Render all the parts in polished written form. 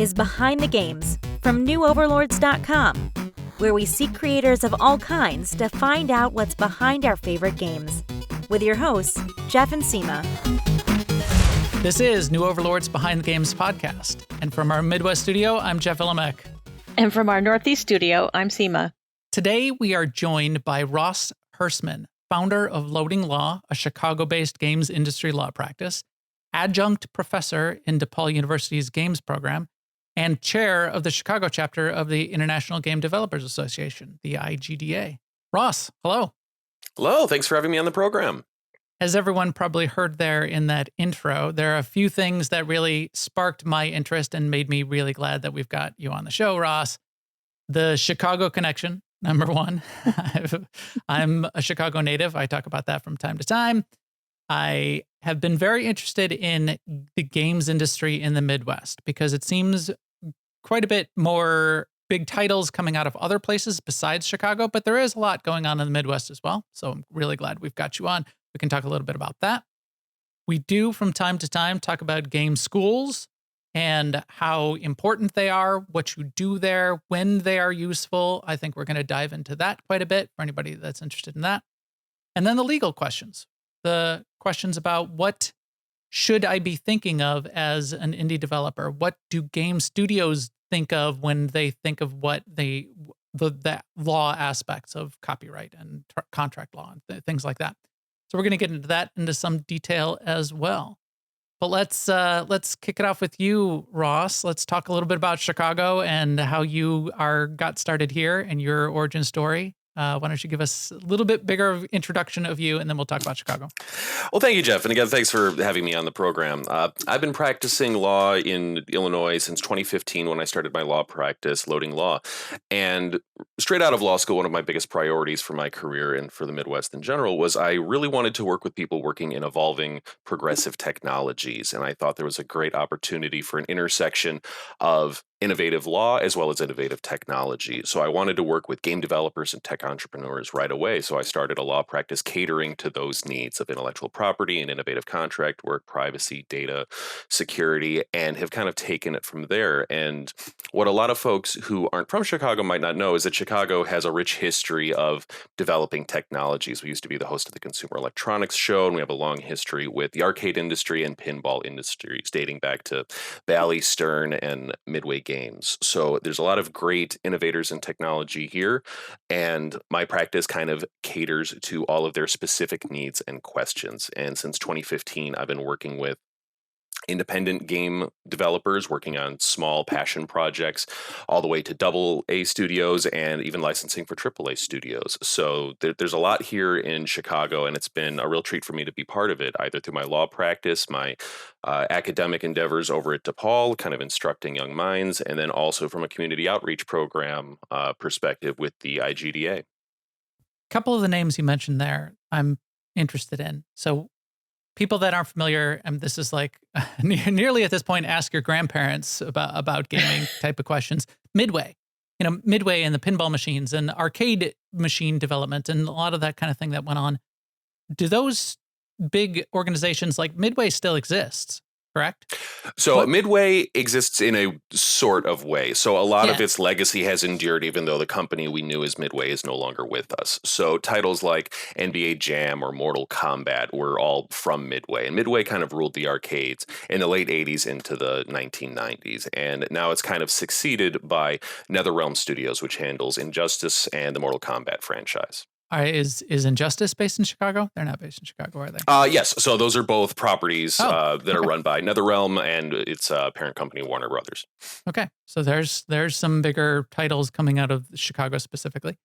is Behind the Games from newoverlords.com, where we seek creators of all kinds to find out what's behind our favorite games. With your hosts, Jeff and Seema. This is New Overlords Behind the Games podcast. And from our Midwest studio, I'm Jeff Ilamek. And from our Northeast studio, I'm Seema. Today, we are joined by Ross Hersemann, founder of Loading Law, a Chicago-based games industry law practice, adjunct professor in DePaul University's games program, and chair of the Chicago chapter of the International Game Developers Association, the IGDA. Ross, hello. Hello, thanks for having me on the program. As everyone probably heard there in that intro, there are a few things that really sparked my interest and made me really glad that we've got you on the show, Ross. The Chicago connection, number one. I'm a Chicago native. I talk about that from time to time. I have been very interested in the games industry in the Midwest because it seems quite a bit more big titles coming out of other places besides Chicago, but there is a lot going on in the Midwest as well. So I'm really glad we've got you on. We can talk a little bit about that. We do from time to time talk about game schools and how important they are, what you do there, when they are useful. I think we're going to dive into that quite a bit for anybody that's interested in that. And then the legal questions. The questions about what should I be thinking of as an indie developer? What do game studios think of when they think of what the law aspects of copyright and contract law and things like that? So we're going to get into that into some detail as well. But let's kick it off with you, Ross. Let's talk a little bit about Chicago and how you got started here and your origin story. Why don't you give us a little bit bigger introduction of you, and then we'll talk about Chicago. Well, thank you, Jeff. And again, thanks for having me on the program. I've been practicing law in Illinois since 2015 when I started my law practice, Loading Law. And straight out of law school, one of my biggest priorities for my career and for the Midwest in general was I really wanted to work with people working in evolving progressive technologies. And I thought there was a great opportunity for an intersection of innovative law as well as innovative technology. So I wanted to work with game developers and tech entrepreneurs right away. So I started a law practice catering to those needs of intellectual property and innovative contract work, privacy, data, security, and have kind of taken it from there. And what a lot of folks who aren't from Chicago might not know is that Chicago has a rich history of developing technologies. We used to be the host of the Consumer Electronics Show, and we have a long history with the arcade industry and pinball industries dating back to Bally, Stern, and Midway Games. So there's a lot of great innovators in technology here, and my practice kind of caters to all of their specific needs and questions. And since 2015, I've been working with independent game developers working on small passion projects all the way to AA studios and even licensing for AAA studios. So there's a lot here in Chicago, and it's been a real treat for me to be part of it, either through my law practice, my academic endeavors over at DePaul, kind of instructing young minds, and then also from a community outreach program perspective with the IGDA. A couple of the names you mentioned there, I'm interested in. So people that aren't familiar, and this is like nearly at this point, ask your grandparents about gaming type of questions. Midway and the pinball machines and arcade machine development and a lot of that kind of thing that went on. Do those big organizations like Midway still exists? Correct? So Midway exists in a sort of way. So a lot of its legacy has endured, even though the company we knew as Midway is no longer with us. So titles like NBA Jam or Mortal Kombat were all from Midway. And Midway kind of ruled the arcades in the late 80s into the 1990s. And now it's kind of succeeded by NetherRealm Studios, which handles Injustice and the Mortal Kombat franchise. Is Injustice based in Chicago? They're not based in Chicago, are they? Yes. So those are both properties that are run by NetherRealm and its parent company, Warner Brothers. Okay. So there's some bigger titles coming out of Chicago specifically.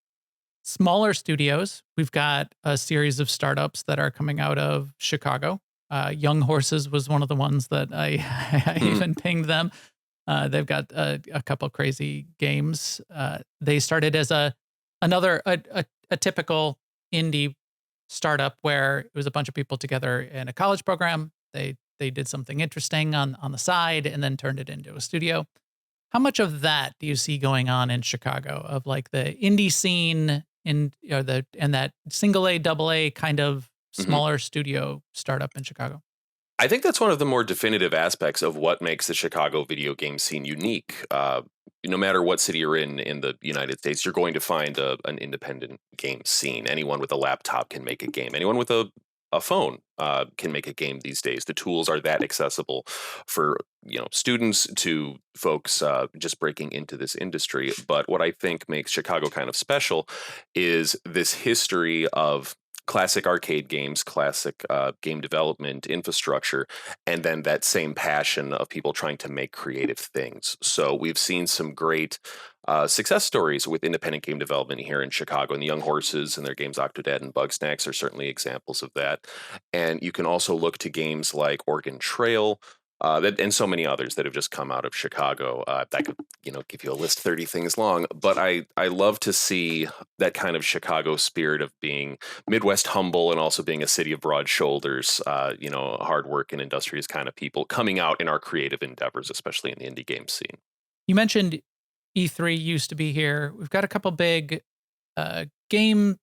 Smaller studios. We've got a series of startups that are coming out of Chicago. Young Horses was one of the ones that I even pinged them. They've got a couple crazy games. They started as a typical indie startup where it was a bunch of people together in a college program. They did something interesting on the side and then turned it into a studio. How much of that do you see going on in Chicago of like the indie scene and that single A, double A kind of smaller studio startup in Chicago? I think that's one of the more definitive aspects of what makes the Chicago video game scene unique. No matter what city you're in the United States, you're going to find an independent game scene. Anyone with a laptop can make a game. Anyone with a phone can make a game these days. The tools are that accessible for students to folks just breaking into this industry. But what I think makes Chicago kind of special is this history of classic arcade games, classic game development infrastructure, and then that same passion of people trying to make creative things. So we've seen some great success stories with independent game development here in Chicago, and the Young Horses and their games Octodad and Bugsnax are certainly examples of that. And you can also look to games like Oregon Trail, and so many others that have just come out of Chicago. That could, give you a list 30 things long. But I love to see that kind of Chicago spirit of being Midwest humble and also being a city of broad shoulders, hard work and industrious kind of people coming out in our creative endeavors, especially in the indie game scene. You mentioned E3 used to be here. We've got a couple big game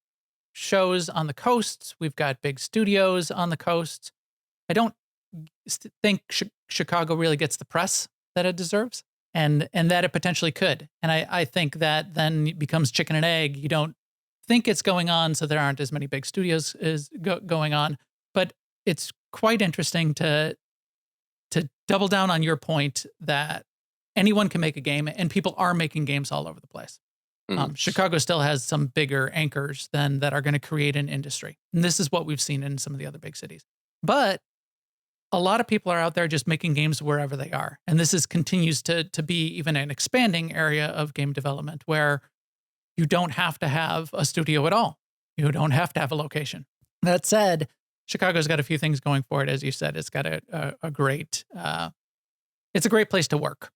shows on the coasts. We've got big studios on the coast. I don't think Chicago really gets the press that it deserves, and that it potentially could. And I think that then it becomes chicken and egg. You don't think it's going on, so there aren't as many big studios going on. But it's quite interesting to double down on your point that anyone can make a game, and people are making games all over the place. Chicago still has some bigger anchors that are going to create an industry. And this is what we've seen in some of the other big cities. But a lot of people are out there just making games wherever they are. And this continues to be even an expanding area of game development where you don't have to have a studio at all. You don't have to have a location. That said, Chicago's got a few things going for it. As you said, it's got a great, it's a great place to work.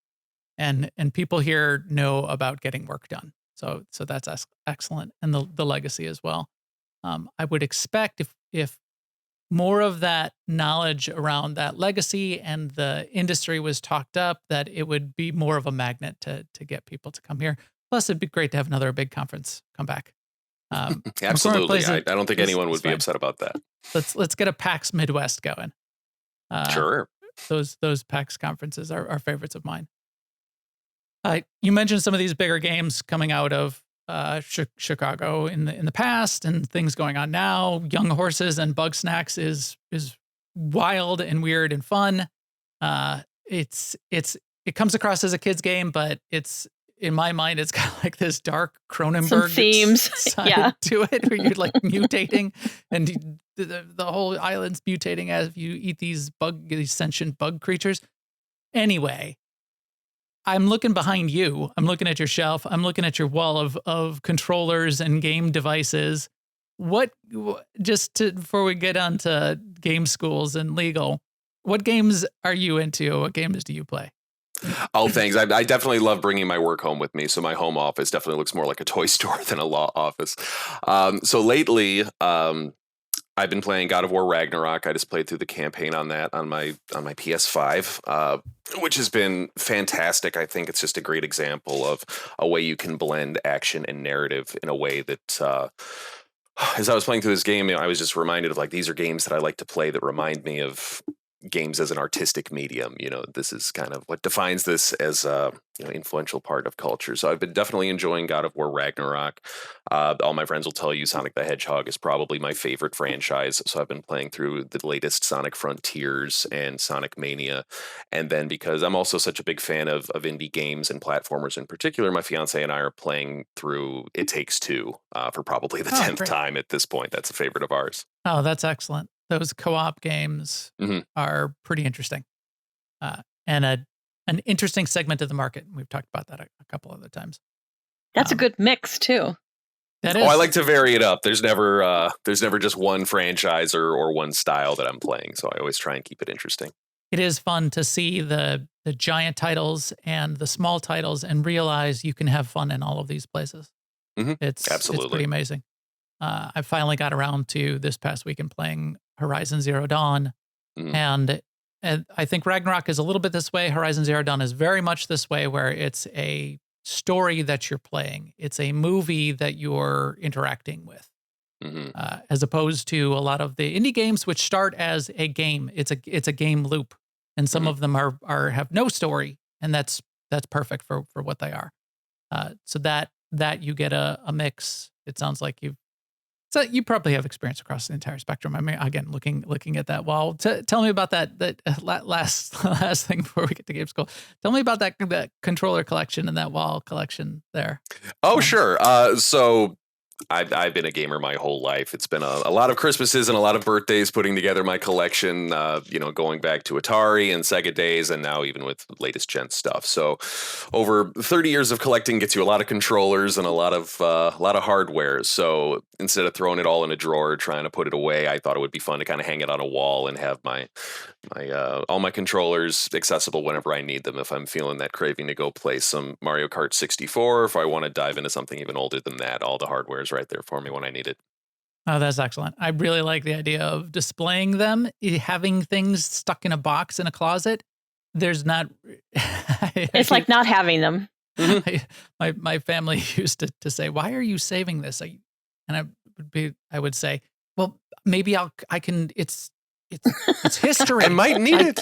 And people here know about getting work done. So that's excellent. And the legacy as well. I would expect if more of that knowledge around that legacy and the industry was talked up, that it would be more of a magnet to get people to come here. Plus, it'd be great to have another big conference come back. Absolutely. I don't think anyone would be upset about that. Let's get a PAX Midwest going. Sure. Those PAX conferences are favorites of mine. You mentioned some of these bigger games coming out of Chicago in the past and things going on now. Young Horses and Bugsnax is wild and weird and fun. It comes across as a kid's game, but it's, in my mind, it's got like this dark Cronenberg some themes side to it, where you're like mutating, and the whole island's mutating as you eat these sentient bug creatures. Anyway, I'm looking behind you. I'm looking at your shelf. I'm looking at your wall of controllers and game devices. Before we get on to game schools and legal, what games are you into? What games do you play? Oh, thanks. I definitely love bringing my work home with me. So my home office definitely looks more like a toy store than a law office. So lately, I've been playing God of War Ragnarok. I just played through the campaign on that on my PS5, which has been fantastic. I think it's just a great example of a way you can blend action and narrative in a way that, as I was playing through this game, I was just reminded of like, these are games that I like to play that remind me of games as an artistic medium. This is kind of what defines this as a influential part of culture. So I've been definitely enjoying God of War Ragnarok. All my friends will tell you Sonic the Hedgehog is probably my favorite franchise. So I've been playing through the latest Sonic Frontiers and Sonic Mania. And then because I'm also such a big fan of indie games and platformers in particular, my fiance and I are playing through It Takes Two for probably the 10th time at this point. That's a favorite of ours. Oh, that's excellent. Those co-op games are pretty interesting, and an interesting segment of the market. We've talked about that a couple other times. That's a good mix too. That is. I like to vary it up. There's never just one franchise or one style that I'm playing, so I always try and keep it interesting. It is fun to see the giant titles and the small titles and realize you can have fun in all of these places. It's pretty amazing. I finally got around to this past weekend playing Horizon Zero Dawn, and I think Ragnarok is a little bit this way. Horizon Zero Dawn is very much this way, where it's a story that you're playing. It's a movie that you're interacting with. as opposed to a lot of the indie games, which start as a game. It's a game loop, and some of them are have no story, and that's perfect for what they are. So that you get a mix. It sounds like you probably have experience across the entire spectrum. I mean, again, looking at that wall. Tell me about that last thing before we get to game school. Tell me about that controller collection and that wall collection there. Oh, sure. So I've been a gamer my whole life. It's been a lot of Christmases and a lot of birthdays putting together my collection, going back to Atari and Sega days, and now even with latest gen stuff. So over 30 years of collecting gets you a lot of controllers and a lot of hardware. So instead of throwing it all in a drawer, trying to put it away, I thought it would be fun to kind of hang it on a wall and have my all my controllers accessible whenever I need them. If I'm feeling that craving to go play some Mario Kart 64, if I want to dive into something even older than that, all the hardware is right there for me when I need it. Oh, that's excellent. I really like the idea of displaying them, having things stuck in a box in a closet. There's not. It's like not having them. My family used to say, "Why are you saving this?" And I would say, "Well, maybe I can. It's history. I might need it."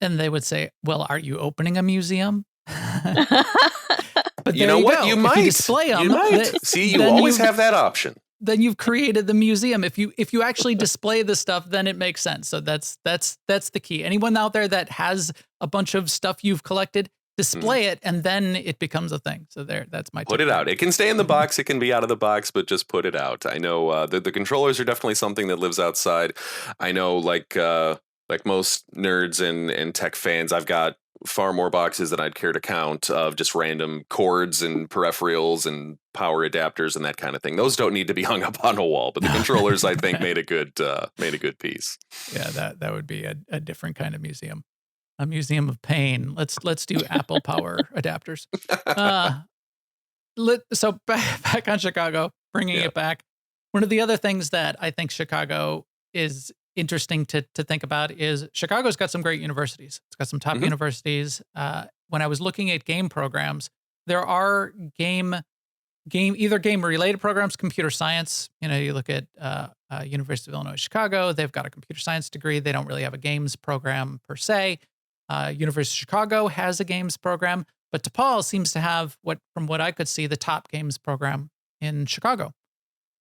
And they would say, "Well, are you opening a museum?" But you know what? Go. You if might. You display them. You might. See, you always have that option. Then you've created the museum. If you actually display the stuff, then it makes sense. So that's the key. Anyone out there that has a bunch of stuff you've collected, display it, and then it becomes a thing. So that's my tip. Put it out. It can stay in the box. It can be out of the box, but just put it out. I know the controllers are definitely something that lives outside. I know, like most nerds and tech fans, I've got far more boxes than I'd care to count of just random cords and peripherals and power adapters and that kind of thing. Those don't need to be hung up on a wall, but the controllers, I think, made a good piece. Yeah, that would be a different kind of museum. A museum of pain. Let's do Apple power adapters. So back on Chicago, bringing it back. One of the other things that I think Chicago is interesting to think about is Chicago's got some great universities. It's got some top universities. When I was looking at game programs, there are either game related programs, computer science. You look at University of Illinois Chicago. They've got a computer science degree. They don't really have a games program per se. University of Chicago has a games program, but DePaul seems to have from what I could see, the top games program in Chicago.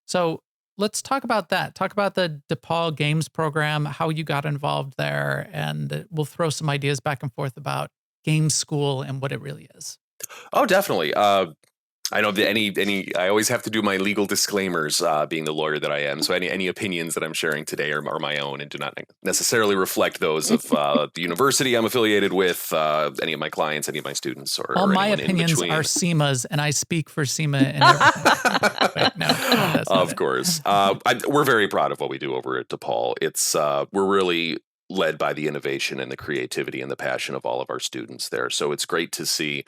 So let's talk about that. Talk about the DePaul Games program, how you got involved there, and we'll throw some ideas back and forth about game school and what it really is. Oh, definitely. I know that I always have to do my legal disclaimers, being the lawyer that I am. So any opinions that I'm sharing today are my own and do not necessarily reflect those of the university I'm affiliated with, any of my clients, any of my students, or all my anyone opinions in between. are SEMA's, and I speak for SEMA. And everything. No, of course. We're very proud of what we do over at DePaul. It's we're really led by the innovation and the creativity and the passion of all of our students there. So it's great to see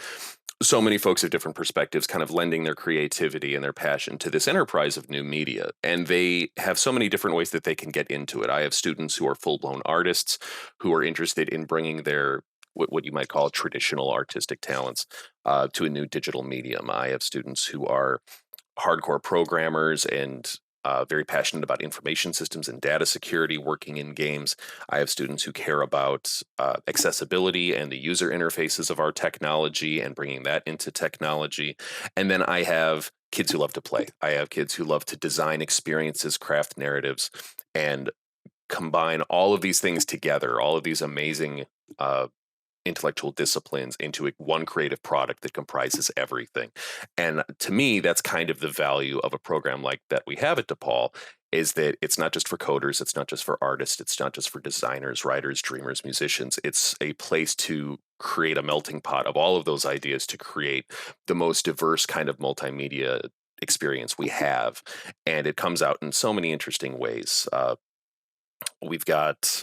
so many folks of different perspectives kind of lending their creativity and their passion to this enterprise of new media. And they have so many different ways that they can get into it. I have students who are full-blown artists who are interested in bringing their what you might call traditional artistic talents to a new digital medium. I have students who are hardcore programmers and very passionate about information systems and data security working in games. I have students who care about accessibility and the user interfaces of our technology and bringing that into technology. And then I have kids who love to play. I have kids who love to design experiences, craft narratives, and combine all of these things together, all of these amazing intellectual disciplines into one creative product that comprises everything. And to me, that's kind of the value of a program like that we have at DePaul, is that it's not just for coders, it's not just for artists, it's not just for designers, writers, dreamers, musicians. It's a place to create a melting pot of all of those ideas to create the most diverse kind of multimedia experience we have. And it comes out in so many interesting ways. We've got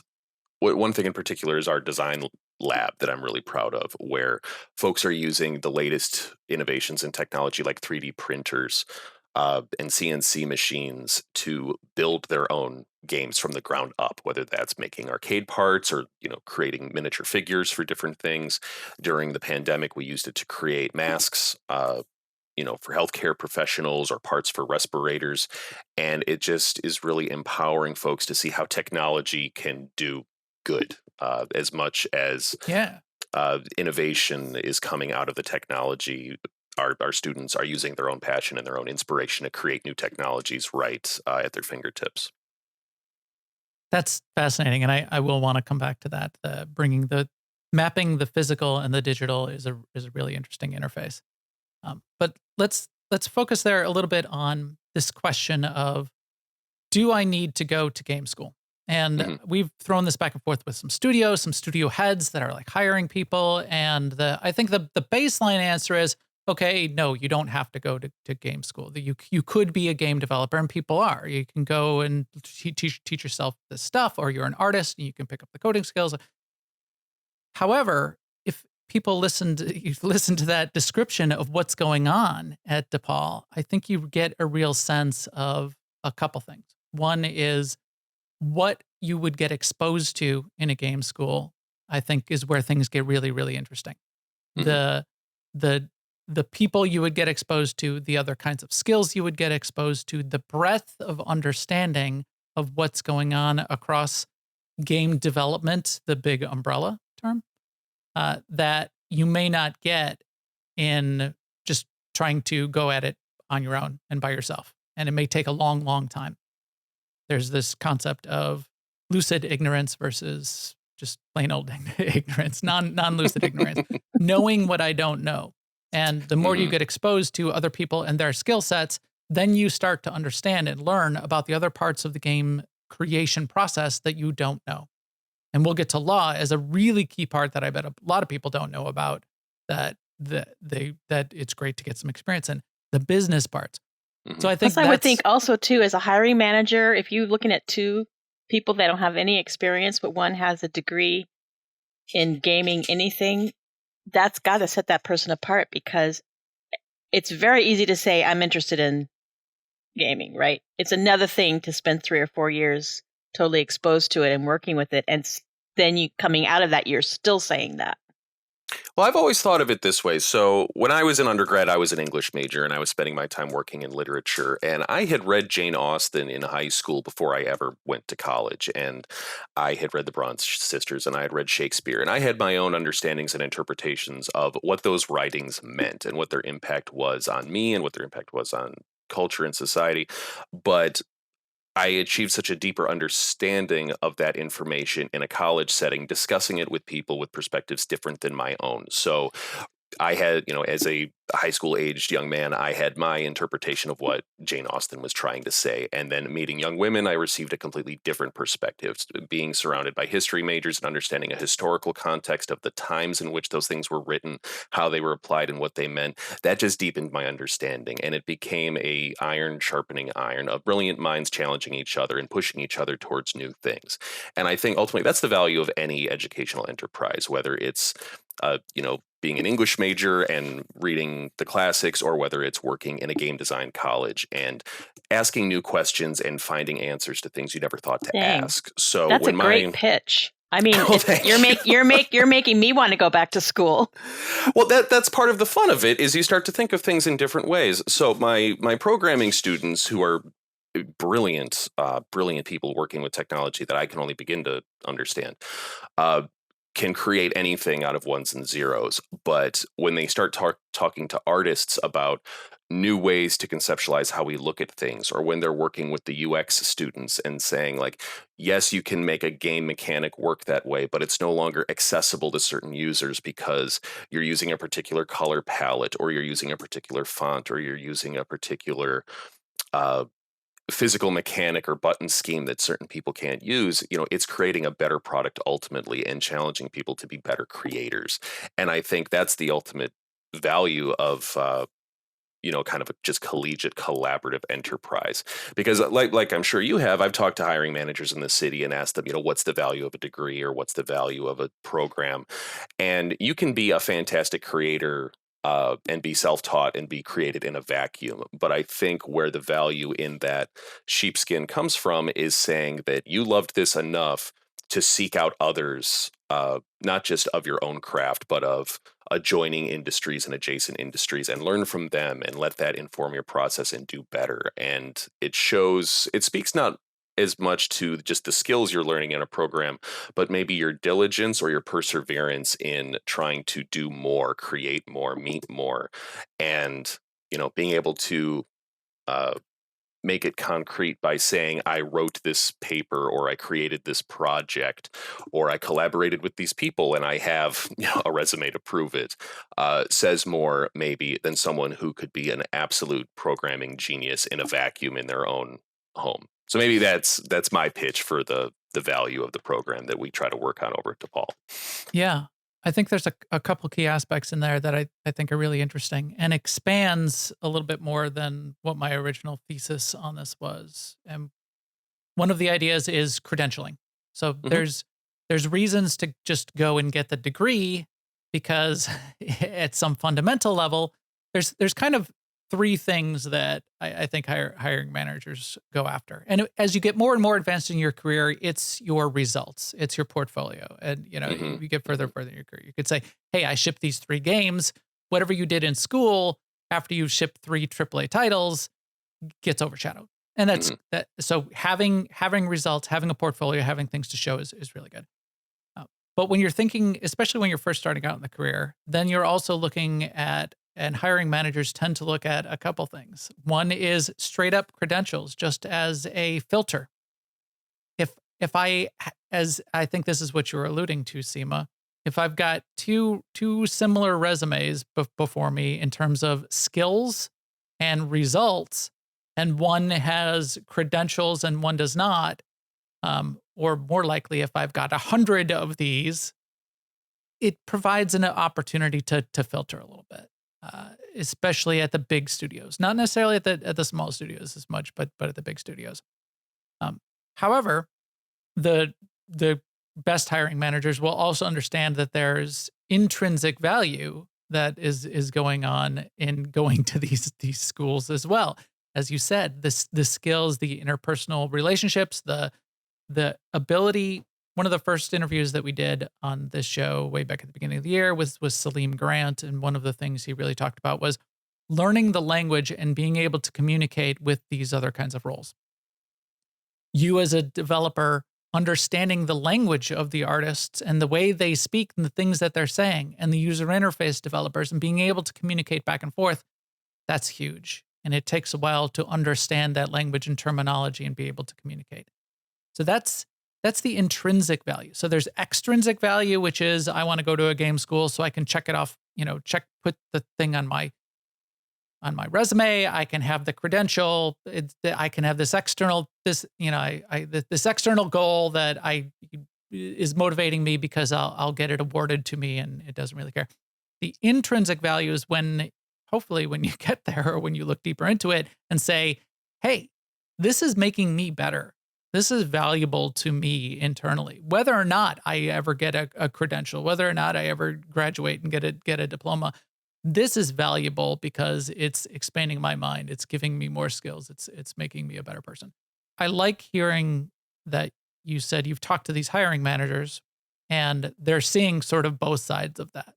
one thing in particular is our design lab that I'm really proud of, where folks are using the latest innovations in technology like 3D printers and CNC machines to build their own games from the ground up, whether that's making arcade parts or creating miniature figures for different things. During the pandemic, we used it to create masks for healthcare professionals or parts for respirators. And it just is really empowering folks to see how technology can do good as much as innovation is coming out of the technology. Our students are using their own passion and their own inspiration to create new technologies right at their fingertips. That's fascinating. And I will want to come back to that. Mapping the physical and the digital is a really interesting interface. But let's focus there a little bit on this question of, do I need to go to game school? And we've thrown this back and forth with some studio heads that are like hiring people. And I think the baseline answer is, okay, no, you don't have to go to game school. You could be a game developer, and people are. You can go and teach yourself this stuff, or you're an artist and you can pick up the coding skills. However, if people listen to that description of what's going on at DePaul, I think you get a real sense of a couple things. One is what you would get exposed to in a game school, I think, is where things get really, really interesting. The people you would get exposed to, the other kinds of skills you would get exposed to, the breadth of understanding of what's going on across game development, the big umbrella term, that you may not get in just trying to go at it on your own and by yourself. And it may take a long, long time. There's this concept of lucid ignorance versus just plain old ignorance, non-lucid ignorance, knowing what I don't know. And the more you get exposed to other people and their skill sets, then you start to understand and learn about the other parts of the game creation process that you don't know. And we'll get to law as a really key part that I bet a lot of people don't know about, that it's great to get some experience in, the business parts. So I think I would think also too, as a hiring manager, if you're looking at two people that don't have any experience, but one has a degree in gaming, anything, that's got to set that person apart, because it's very easy to say, I'm interested in gaming, right? It's another thing to spend 3 or 4 years totally exposed to it and working with it. And then you coming out of that, you're still saying that. Well, I've always thought of it this way. So when I was in undergrad, I was an English major, and I was spending my time working in literature. And I had read Jane Austen in high school before I ever went to college. And I had read the Bronze Sisters, and I had read Shakespeare. And I had my own understandings and interpretations of what those writings meant and what their impact was on me and what their impact was on culture and society. But I achieved such a deeper understanding of that information in a college setting, discussing it with people with perspectives different than my own. So I had, as a high school aged young man, I had my interpretation of what Jane Austen was trying to say. And then meeting young women, I received a completely different perspective. Being surrounded by history majors and understanding a historical context of the times in which those things were written, how they were applied and what they meant, that just deepened my understanding. And it became a iron sharpening iron of brilliant minds challenging each other and pushing each other towards new things. And I think ultimately that's the value of any educational enterprise, whether it's being an English major and reading the classics, or whether it's working in a game design college and asking new questions and finding answers to things you never thought to ask. So that's a great pitch. I mean, you're making me want to go back to school. Well, that's part of the fun of it, is you start to think of things in different ways. So my programming students, who are brilliant people working with technology that I can only begin to understand, can create anything out of ones and zeros. But when they start talking to artists about new ways to conceptualize how we look at things, or when they're working with the UX students and saying, like, yes, you can make a game mechanic work that way, but it's no longer accessible to certain users because you're using a particular color palette, or you're using a particular font, or you're using a particular physical mechanic or button scheme that certain people can't use, it's creating a better product ultimately and challenging people to be better creators. And I think that's the ultimate value of kind of a just collegiate collaborative enterprise. Because like I'm sure you have, I've talked to hiring managers in the city and asked them, what's the value of a degree, or what's the value of a program? And you can be a fantastic creator and be self-taught and be created in a vacuum. But I think where the value in that sheepskin comes from is saying that you loved this enough to seek out others, not just of your own craft, but of adjoining industries and adjacent industries, and learn from them and let that inform your process and do better. And it speaks not as much to just the skills you're learning in a program, but maybe your diligence or your perseverance in trying to do more, create more, meet more, and being able to make it concrete by saying, I wrote this paper, or I created this project, or I collaborated with these people and I have a resume to prove it, says more maybe than someone who could be an absolute programming genius in a vacuum in their own home. So maybe that's my pitch for the value of the program that we try to work on over at DePaul. Yeah. I think there's a couple key aspects in there that I think are really interesting and expands a little bit more than what my original thesis on this was. And one of the ideas is credentialing. So there's reasons to just go and get the degree, because at some fundamental level, there's kind of three things that I think hiring managers go after. And as you get more and more advanced in your career, it's your results, it's your portfolio. And, you get further and further in your career. You could say, hey, I shipped these 3 games. Whatever you did in school after you shipped 3 AAA titles gets overshadowed. And that's that. So having results, having a portfolio, having things to show is really good. But when you're thinking, especially when you're first starting out in the career, then you're also looking at, and hiring managers tend to look at a couple things. One is straight up credentials, just as a filter. If I think this is what you're alluding to, Seema, if I've got two similar resumes before me in terms of skills and results, and one has credentials and one does not, or more likely, if I've got 100 of these, it provides an opportunity to filter a little bit. Especially at the big studios, not necessarily at the small studios as much, but at the big studios. However, the best hiring managers will also understand that there's intrinsic value that is going on in going to these schools as well. As you said, the skills, the interpersonal relationships, the ability. One of the first interviews that we did on this show way back at the beginning of the year was Salim Grant. And one of the things he really talked about was learning the language and being able to communicate with these other kinds of roles. You as a developer, understanding the language of the artists and the way they speak and the things that they're saying, and the user interface developers, and being able to communicate back and forth, that's huge. And it takes a while to understand that language and terminology and be able to communicate. So that's the intrinsic value. So there's extrinsic value, which is I want to go to a game school so I can check it off, put the thing on my resume. I can have the credential. I can have this external goal that is motivating me because I'll get it awarded to me, and it doesn't really care. The intrinsic value is hopefully when you get there, or when you look deeper into it and say, hey, this is making me better. This is valuable to me internally, whether or not I ever get a credential, whether or not I ever graduate and get a diploma. This is valuable because it's expanding my mind. It's giving me more skills. It's making me a better person. I like hearing that you said you've talked to these hiring managers and they're seeing sort of both sides of that.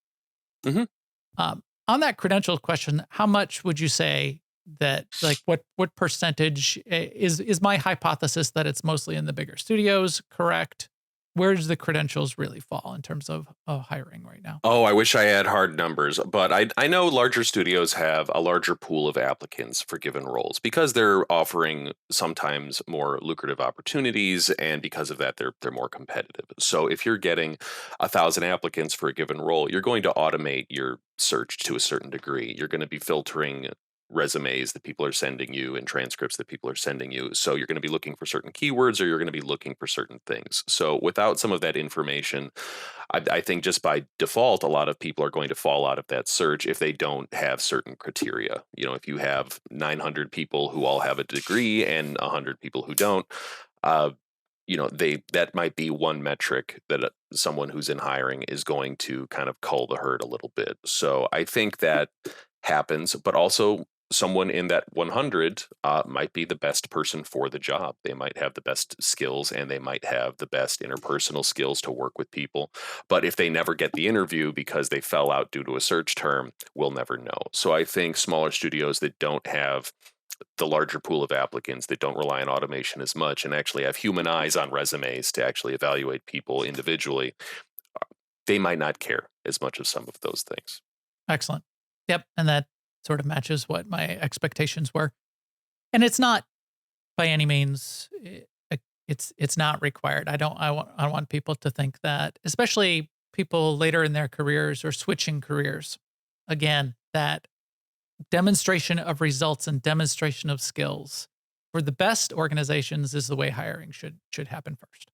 On that credential question, how much would you say that, like, what percentage is my hypothesis that it's mostly in the bigger studios correct? Where does the credentials really fall in terms of hiring right now? Oh, I wish I had hard numbers, but I know larger studios have a larger pool of applicants for given roles because they're offering sometimes more lucrative opportunities, and because of that, they're more competitive. So if you're getting 1,000 applicants for a given role, you're going to automate your search to a certain degree. You're going to be filtering resumes that people are sending you and transcripts that people are sending you. So you're going to be looking for certain keywords, or you're going to be looking for certain things. So without some of that information, I think just by default, a lot of people are going to fall out of that search if they don't have certain criteria. If you have 900 people who all have a degree and 100 people who don't, that might be one metric that someone who's in hiring is going to kind of cull the herd a little bit. So I think that happens, but also someone in that 100 might be the best person for the job. They might have the best skills and they might have the best interpersonal skills to work with people. But if they never get the interview because they fell out due to a search term, we'll never know. So I think smaller studios that don't have the larger pool of applicants, that don't rely on automation as much and actually have human eyes on resumes to actually evaluate people individually, they might not care as much as some of those things. Excellent. Yep. And that sort of matches what my expectations were. And it's not by any means, it's not required. I want people to think that, especially people later in their careers or switching careers, again, that demonstration of results and demonstration of skills for the best organizations is the way hiring should happen first.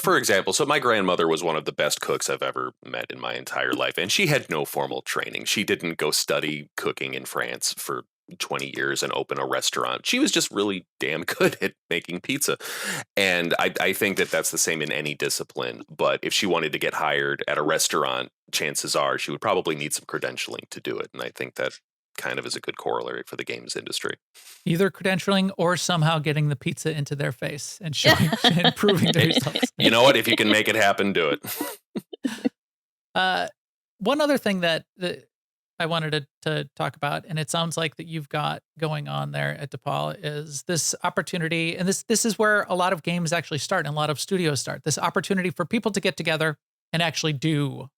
For example, so my grandmother was one of the best cooks I've ever met in my entire life, and she had no formal training. She didn't go study cooking in France for 20 years and open a restaurant. She was just really damn good at making pizza. And I think that that's the same in any discipline. But if she wanted to get hired at a restaurant, chances are she would probably need some credentialing to do it. And I think that kind of is a good corollary for the games industry. Either credentialing or somehow getting the pizza into their face and showing and proving the results. You know what? If you can make it happen, do it. One other thing that I wanted to talk about, and it sounds like that you've got going on there at DePaul, is this opportunity, and this is where a lot of games actually start and a lot of studios start. This opportunity for people to get together and actually do,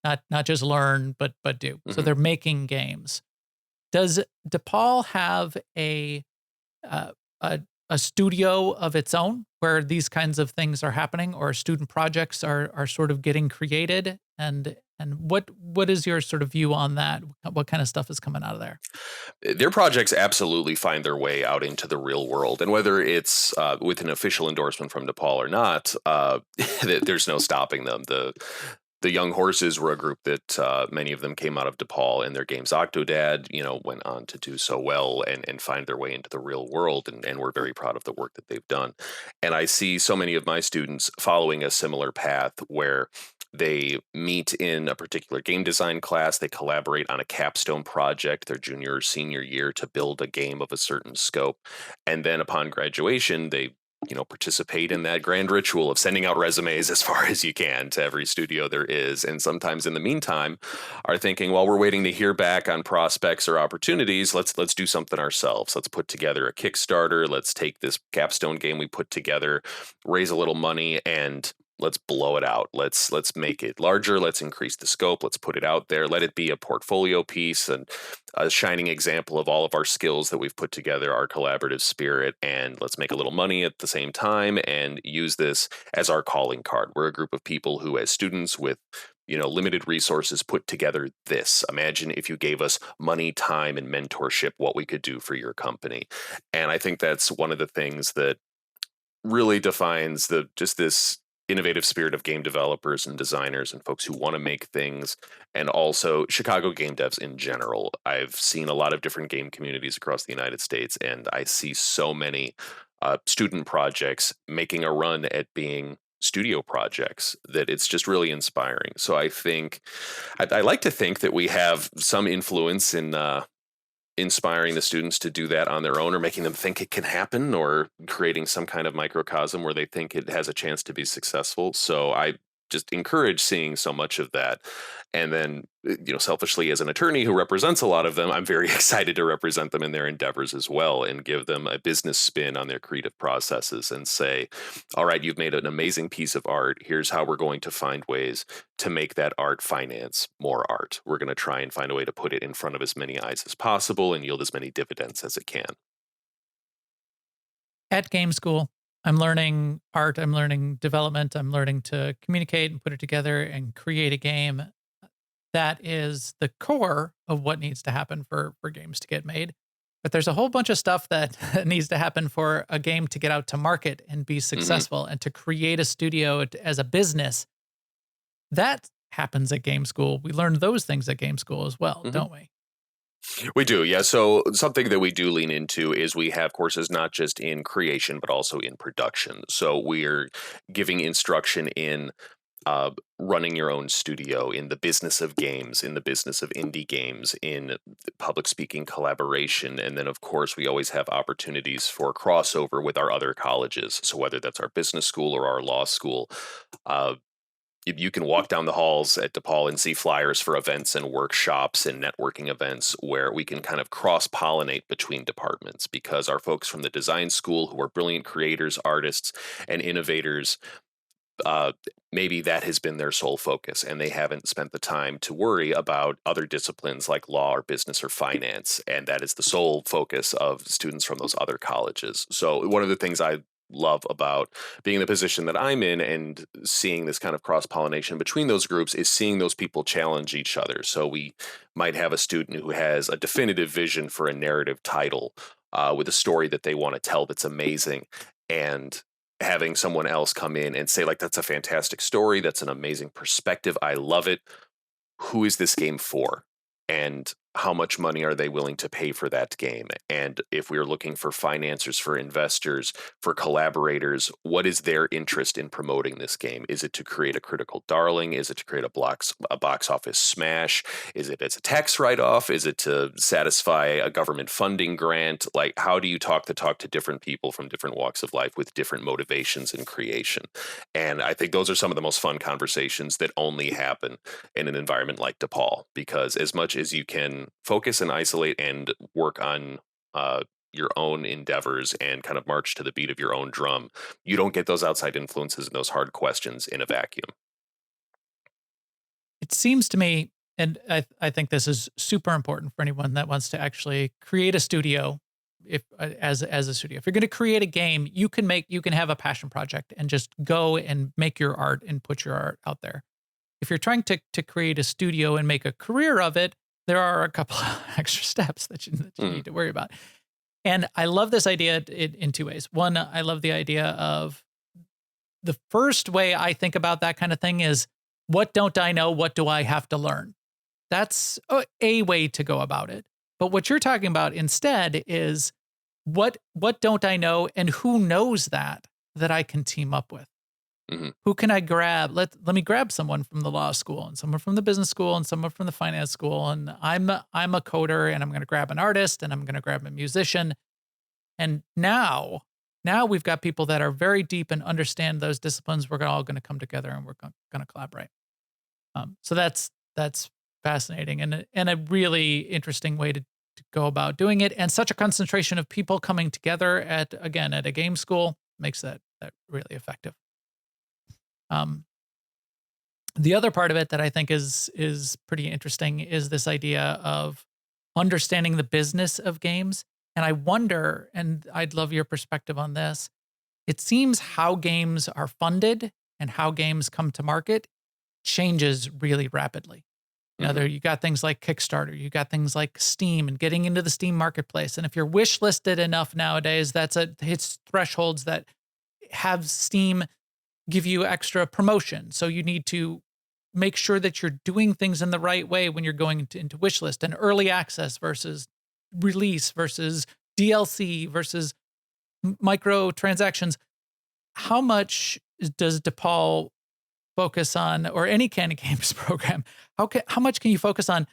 not just learn, but do. Mm-hmm. So they're making games. Does DePaul have a studio of its own where these kinds of things are happening, or student projects are sort of getting created? And what is your sort of view on that? What kind of stuff is coming out of there? Their projects absolutely find their way out into the real world. And whether it's with an official endorsement from DePaul or not, there's no stopping them. The Young Horses were a group that many of them came out of DePaul, and their games Octodad, went on to do so well and find their way into the real world. And we're very proud of the work that they've done. And I see so many of my students following a similar path where they meet in a particular game design class. They collaborate on a capstone project their junior or senior year to build a game of a certain scope. And then upon graduation, they participate in that grand ritual of sending out resumes as far as you can to every studio there is. And sometimes in the meantime are thinking, while we're waiting to hear back on prospects or opportunities, let's do something ourselves. Let's put together a Kickstarter. Let's take this capstone game we put together, raise a little money, and let's blow it out. Let's make it larger. Let's increase the scope. Let's put it out there. Let it be a portfolio piece and a shining example of all of our skills that we've put together, our collaborative spirit, and let's make a little money at the same time and use this as our calling card. We're a group of people who, as students with limited resources, put together this. Imagine if you gave us money, time, and mentorship, what we could do for your company. And I think that's one of the things that really defines this innovative spirit of game developers and designers and folks who want to make things, and also Chicago game devs in general. I've seen a lot of different game communities across the United States, and I see so many student projects making a run at being studio projects that it's just really inspiring. So I think I like to think that we have some influence in inspiring the students to do that on their own, or making them think it can happen, or creating some kind of microcosm where they think it has a chance to be successful. So I just encourage seeing so much of that. And then, selfishly as an attorney who represents a lot of them, I'm very excited to represent them in their endeavors as well and give them a business spin on their creative processes and say, all right, you've made an amazing piece of art. Here's how we're going to find ways to make that art finance more art. We're going to try and find a way to put it in front of as many eyes as possible and yield as many dividends as it can. At Game School, I'm learning art, I'm learning development, I'm learning to communicate and put it together and create a game. That is the core of what needs to happen for games to get made. But there's a whole bunch of stuff that needs to happen for a game to get out to market and be successful, and to create a studio as a business. That happens at Game School. We learn those things at Game School as well, don't we? We do, yeah. So something that we do lean into is we have courses not just in creation, but also in production. So we're giving instruction in running your own studio, in the business of games, in the business of indie games, in public speaking collaboration. And then, of course, we always have opportunities for crossover with our other colleges. So whether that's our business school or our law school, you can walk down the halls at DePaul and see flyers for events and workshops and networking events where we can kind of cross-pollinate between departments, because our folks from the design school, who are brilliant creators, artists, and innovators, maybe that has been their sole focus, and they haven't spent the time to worry about other disciplines like law or business or finance, and that is the sole focus of students from those other colleges. So one of the things I love about being in the position that I'm in and seeing this kind of cross-pollination between those groups is seeing those people challenge each other. So we might have a student who has a definitive vision for a narrative title with a story that they want to tell that's amazing, and having someone else come in and say, like, that's a fantastic story, that's an amazing perspective, I love it. Who is this game for? And how much money are they willing to pay for that game? And if we're looking for financiers, for investors, for collaborators, what is their interest in promoting this game? Is it to create a critical darling? Is it to create a box office smash? Is it as a tax write-off? Is it to satisfy a government funding grant? Like, how do you talk the talk to different people from different walks of life with different motivations in creation? And I think those are some of the most fun conversations that only happen in an environment like DePaul, because as much as you can focus and isolate and work on your own endeavors and kind of march to the beat of your own drum, you don't get those outside influences and those hard questions in a vacuum. It seems to me, and I think this is super important for anyone that wants to actually create a studio. If as a studio, if you're going to create a game, you can have a passion project and just go and make your art and put your art out there. If you're trying to create a studio and make a career of it, there are a couple of extra steps that you need to worry about. And I love this idea in two ways. One, I love the idea of the first way I think about that kind of thing is, what don't I know? What do I have to learn? That's a way to go about it. But what you're talking about instead is, what don't I know, and who knows that I can team up with? Mm-hmm. Who can I grab? Let me grab someone from the law school and someone from the business school and someone from the finance school. And I'm a coder, and I'm going to grab an artist, and I'm going to grab a musician. And now we've got people that are very deep and understand those disciplines. We're all going to come together and we're going to collaborate. So that's fascinating and a really interesting way to go about doing it. And such a concentration of people coming together at a game school makes that really effective. The other part of it that I think is pretty interesting is this idea of understanding the business of games. And I wonder, and I'd love your perspective on this, it seems how games are funded and how games come to market changes really rapidly. You know, you got things like Kickstarter, you got things like Steam and getting into the Steam marketplace. And if you're wish listed enough nowadays, hits thresholds that have Steam give you extra promotion. So you need to make sure that you're doing things in the right way when you're going into wish list, and early access versus release versus DLC versus microtransactions. How much does DePaul focus on, or any kind of games program, how much can you focus on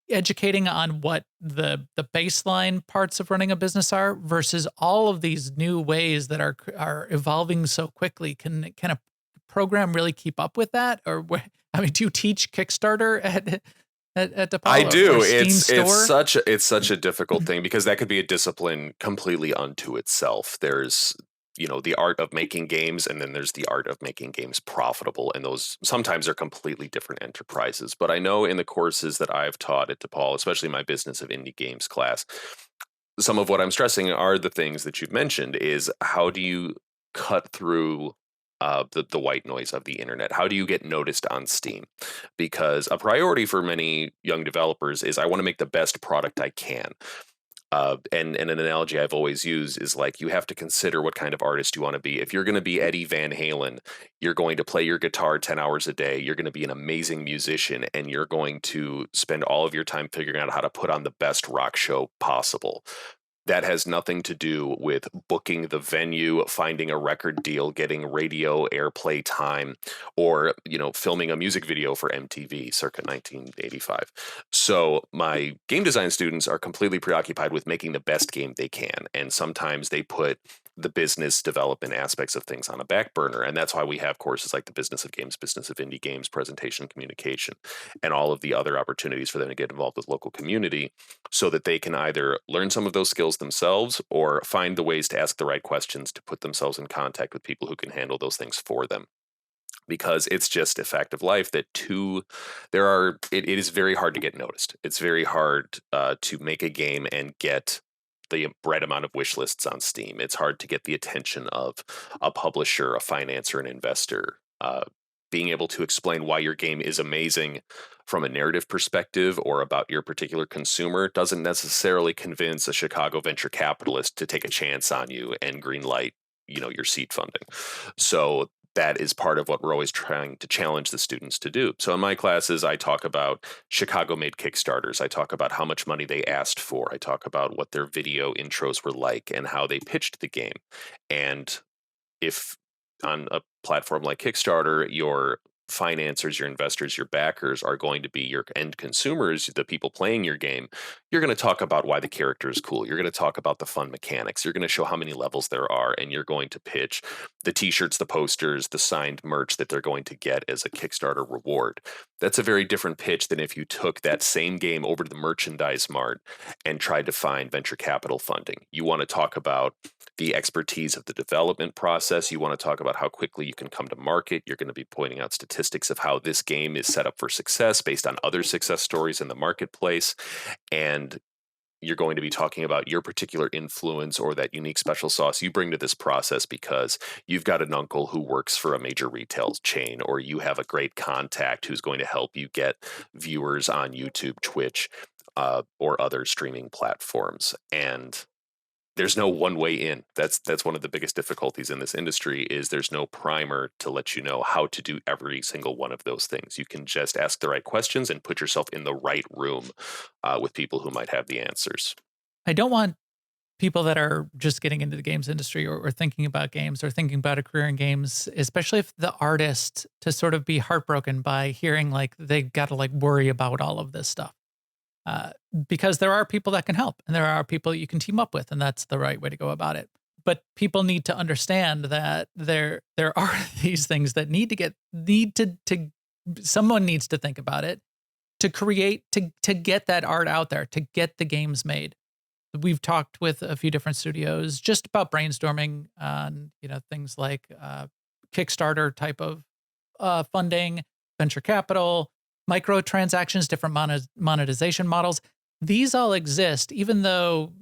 educating on what the baseline parts of running a business are versus all of these new ways that are evolving so quickly? Can a program really keep up with that? Or do you teach Kickstarter at DePaul? I do. Or It's such a difficult thing, because that could be a discipline completely unto itself. There's the art of making games, and then there's the art of making games profitable. And those sometimes are completely different enterprises. But I know in the courses that I've taught at DePaul, especially my business of indie games class, some of what I'm stressing are the things that you've mentioned, is how do you cut through the white noise of the internet? How do you get noticed on Steam? Because a priority for many young developers is, I want to make the best product I can. And an analogy I've always used is, like, you have to consider what kind of artist you want to be. If you're going to be Eddie Van Halen, you're going to play your guitar 10 hours a day. You're going to be an amazing musician, and you're going to spend all of your time figuring out how to put on the best rock show possible. That has nothing to do with booking the venue, finding a record deal, getting radio airplay time, or, filming a music video for MTV circa 1985. So my game design students are completely preoccupied with making the best game they can. And sometimes they put the business development aspects of things on a back burner. And that's why we have courses like the business of games, business of indie games, presentation communication, and all of the other opportunities for them to get involved with local community, so that they can either learn some of those skills themselves or find the ways to ask the right questions to put themselves in contact with people who can handle those things for them. Because it's just a fact of life that it is very hard to get noticed. It's very hard to make a game and get the right amount of wish lists on Steam. It's hard to get the attention of a publisher, a financer, an investor. Being able to explain why your game is amazing from a narrative perspective or about your particular consumer doesn't necessarily convince a Chicago venture capitalist to take a chance on you and greenlight, your seed funding. So that is part of what we're always trying to challenge the students to do. So in my classes, I talk about Chicago-made Kickstarters. I talk about how much money they asked for. I talk about what their video intros were like and how they pitched the game. And if on a platform like Kickstarter, your financiers, your investors, your backers are going to be your end consumers, the people playing your game, you're going to talk about why the character is cool. You're going to talk about the fun mechanics. You're going to show how many levels there are, and you're going to pitch the t-shirts, the posters, the signed merch that they're going to get as a Kickstarter reward. That's a very different pitch than if you took that same game over to the merchandise mart and tried to find venture capital funding. You want to talk about the expertise of the development process. You want to talk about how quickly you can come to market. You're going to be pointing out statistics of how this game is set up for success based on other success stories in the marketplace. And you're going to be talking about your particular influence or that unique special sauce you bring to this process because you've got an uncle who works for a major retail chain, or you have a great contact who's going to help you get viewers on YouTube, Twitch, or other streaming platforms. And there's no one way in. That's one of the biggest difficulties in this industry is there's no primer to let you know how to do every single one of those things. You can just ask the right questions and put yourself in the right room with people who might have the answers. I don't want people that are just getting into the games industry or thinking about games or thinking about a career in games, especially if the artist, to sort of be heartbroken by hearing like they got to like worry about all of this stuff. Because there are people that can help and there are people you can team up with, and that's the right way to go about it. But people need to understand that there are these things that someone needs to think about it to create, to get that art out there, to get the games made. We've talked with a few different studios just about brainstorming on, things like Kickstarter type of funding, venture capital, microtransactions, different monetization models. These all exist, even though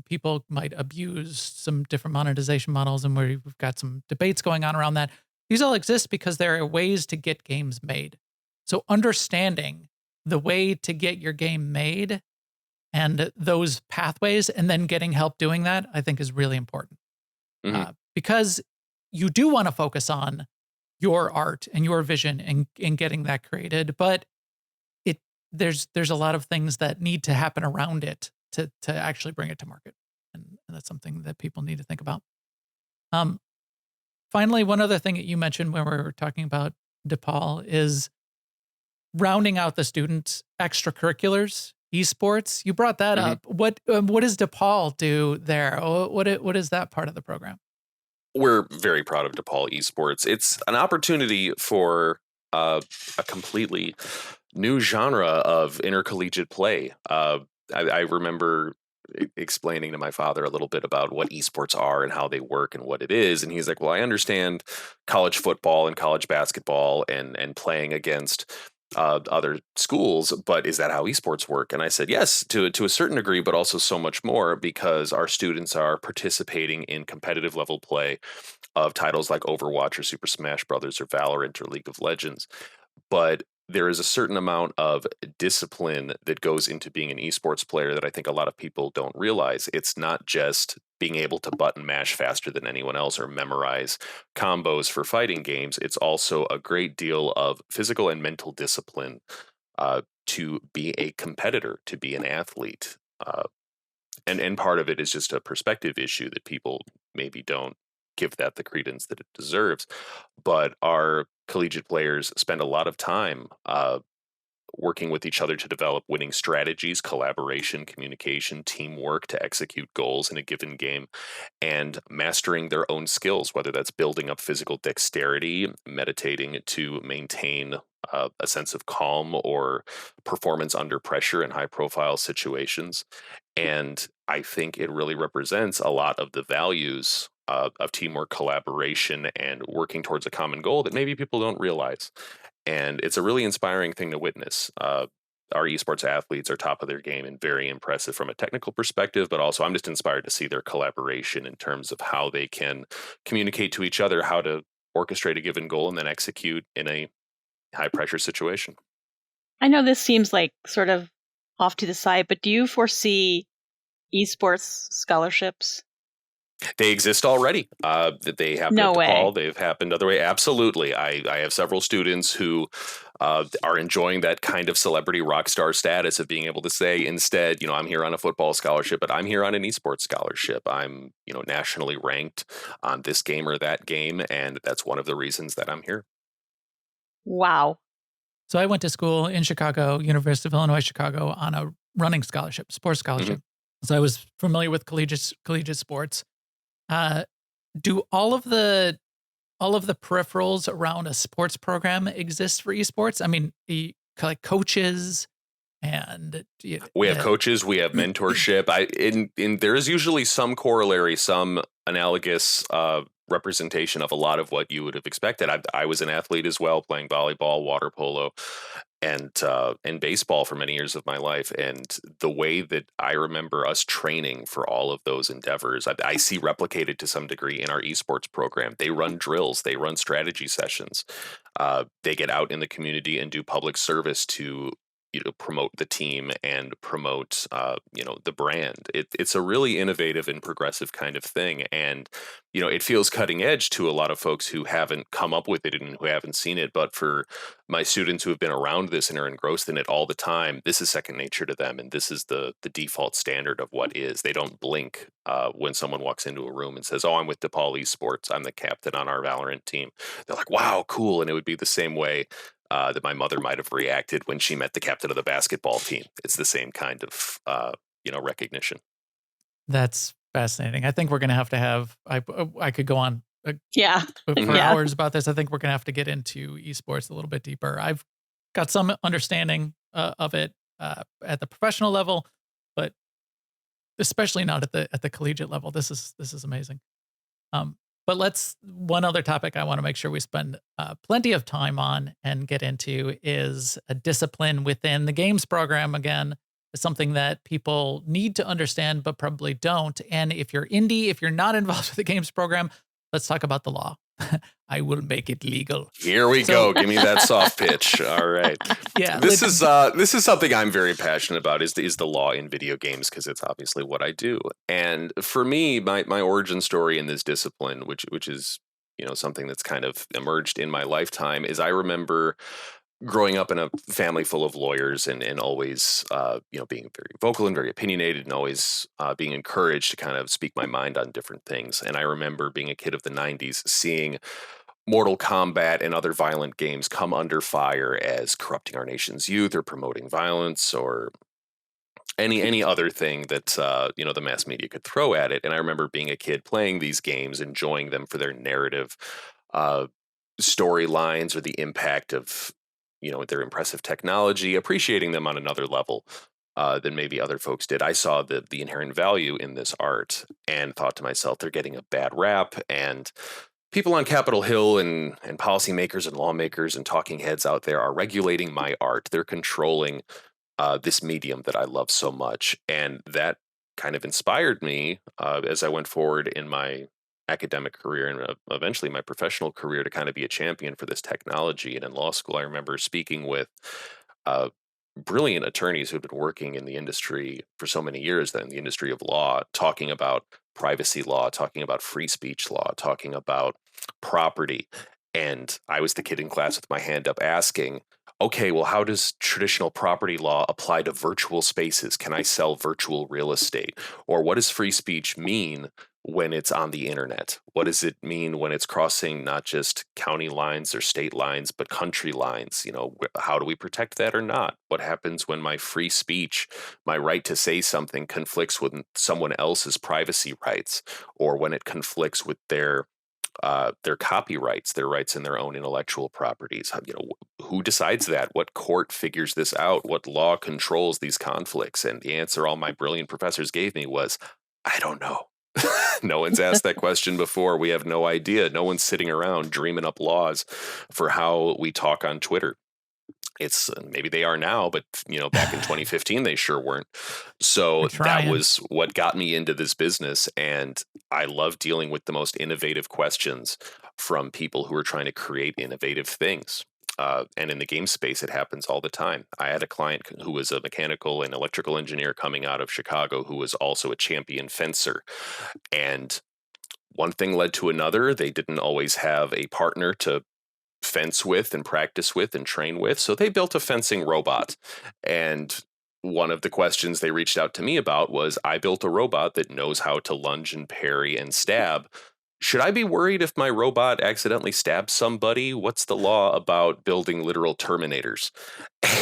people might abuse some different monetization models, and we've got some debates going on around that. These all exist because there are ways to get games made. So understanding the way to get your game made and those pathways, and then getting help doing that, I think is really important. Mm-hmm. Because you do want to focus on your art and your vision and getting that created, but there's a lot of things that need to happen around it to actually bring it to market, and that's something that people need to think about. Finally, one other thing that you mentioned when we were talking about DePaul is rounding out the students' extracurriculars, esports. You brought that up. What does DePaul do there? What is that part of the program? We're very proud of DePaul esports. It's an opportunity for a completely new genre of intercollegiate play. I remember explaining to my father a little bit about what esports are and how they work and what it is. And he's like, well, I understand college football and college basketball and playing against other schools, but is that how esports work? And I said, yes, to a certain degree, but also so much more, because our students are participating in competitive level play of titles like Overwatch or Super Smash Brothers or Valorant or League of Legends. But there is a certain amount of discipline that goes into being an esports player that I think a lot of people don't realize. It's not just being able to button mash faster than anyone else or memorize combos for fighting games. It's also a great deal of physical and mental discipline to be a competitor, to be an athlete. And part of it is just a perspective issue that people maybe don't give that the credence that it deserves. But our collegiate players spend a lot of time working with each other to develop winning strategies, collaboration, communication, teamwork to execute goals in a given game, and mastering their own skills, whether that's building up physical dexterity, meditating to maintain a sense of calm, or performance under pressure in high profile situations. And I think it really represents a lot of the values of teamwork, collaboration, and working towards a common goal that maybe people don't realize. And it's a really inspiring thing to witness. Our esports athletes are top of their game and very impressive from a technical perspective, but also I'm just inspired to see their collaboration in terms of how they can communicate to each other, how to orchestrate a given goal and then execute in a high pressure situation. I know this seems like sort of off to the side, but do you foresee esports scholarships? They exist already. They happen No at way. DePaul. They've happened other way. Absolutely. I have several students who are enjoying that kind of celebrity rock star status of being able to say, instead, I'm here on a football scholarship, but I'm here on an esports scholarship. I'm, nationally ranked on this game or that game, and that's one of the reasons that I'm here. Wow. So I went to school in Chicago, University of Illinois, Chicago, on a running scholarship, sports scholarship. So I was familiar with collegiate sports. Do all of the peripherals around a sports program exist for esports? I mean, like coaches and we have coaches, we have mentorship. There is usually some corollary, some analogous representation of a lot of what you would have expected. I was an athlete as well, playing volleyball, water polo, and baseball for many years of my life. And the way that I remember us training for all of those endeavors, I see replicated to some degree in our esports program. They run drills, they run strategy sessions, they get out in the community and do public service to promote the team and promote the brand. It's a really innovative and progressive kind of thing, and it feels cutting edge to a lot of folks who haven't come up with it and who haven't seen it. But for my students who have been around this and are engrossed in it all the time, this is second nature to them, and this is the default standard of what is. They don't blink when someone walks into a room and says, "Oh, I'm with DePaul Esports. I'm the captain on our Valorant team." They're like, "Wow, cool!" And it would be the same way that my mother might have reacted when she met the captain of the basketball team. It's the same kind of recognition. That's fascinating. I think we're going to have. I could go on. For Yeah. hours about this. I think we're going to have to get into esports a little bit deeper. I've got some understanding of it at the professional level, but especially not at the collegiate level. This is amazing. But one other topic I want to make sure we spend plenty of time on and get into is a discipline within the games program. Again, is something that people need to understand, but probably don't. And if you're indie, if you're not involved with the games program, let's talk about the law. I will make it legal. Here we go. Give me that soft pitch. All right. Yeah. This is something I'm very passionate about is the law in video games, because it's obviously what I do. And for me, my origin story in this discipline, which is something that's kind of emerged in my lifetime, is I remember growing up in a family full of lawyers and always, being very vocal and very opinionated and always being encouraged to kind of speak my mind on different things. And I remember being a kid of the 90s, seeing Mortal Kombat and other violent games come under fire as corrupting our nation's youth or promoting violence or any other thing that the mass media could throw at it. And I remember being a kid playing these games, enjoying them for their narrative storylines or the impact of their impressive technology, appreciating them on another level than maybe other folks did. I saw the inherent value in this art and thought to myself, they're getting a bad rap, and people on Capitol Hill and policymakers and lawmakers and talking heads out there are regulating my art. They're controlling this medium that I love so much. And that kind of inspired me as I went forward in my academic career and eventually my professional career to kind of be a champion for this technology. And in law school, I remember speaking with brilliant attorneys who had been working in the industry for so many years, in the industry of law, talking about privacy law, talking about free speech law, talking about property. And I was the kid in class with my hand up asking, okay, well, how does traditional property law apply to virtual spaces? Can I sell virtual real estate? Or what does free speech mean when it's on the internet? What does it mean when it's crossing not just county lines or state lines, but country lines? How do we protect that or not? What happens when my free speech, my right to say something, conflicts with someone else's privacy rights, or when it conflicts with their copyrights, their rights in their own intellectual properties? Who decides that? What court figures this out? What law controls these conflicts? And the answer all my brilliant professors gave me was, I don't know. No one's asked that question before. We have no idea. No one's sitting around dreaming up laws for how we talk on Twitter. It's maybe they are now, but back in 2015 they sure weren't. So that was what got me into this business, and I love dealing with the most innovative questions from people who are trying to create innovative things. And in the game space, it happens all the time. I had a client who was a mechanical and electrical engineer coming out of Chicago who was also a champion fencer, and one thing led to another. They didn't always have a partner to fence with and practice with and train with, so they built a fencing robot. And one of the questions they reached out to me about was, I built a robot that knows how to lunge and parry and stab. Should I be worried if my robot accidentally stabs somebody? What's the law about building literal Terminators?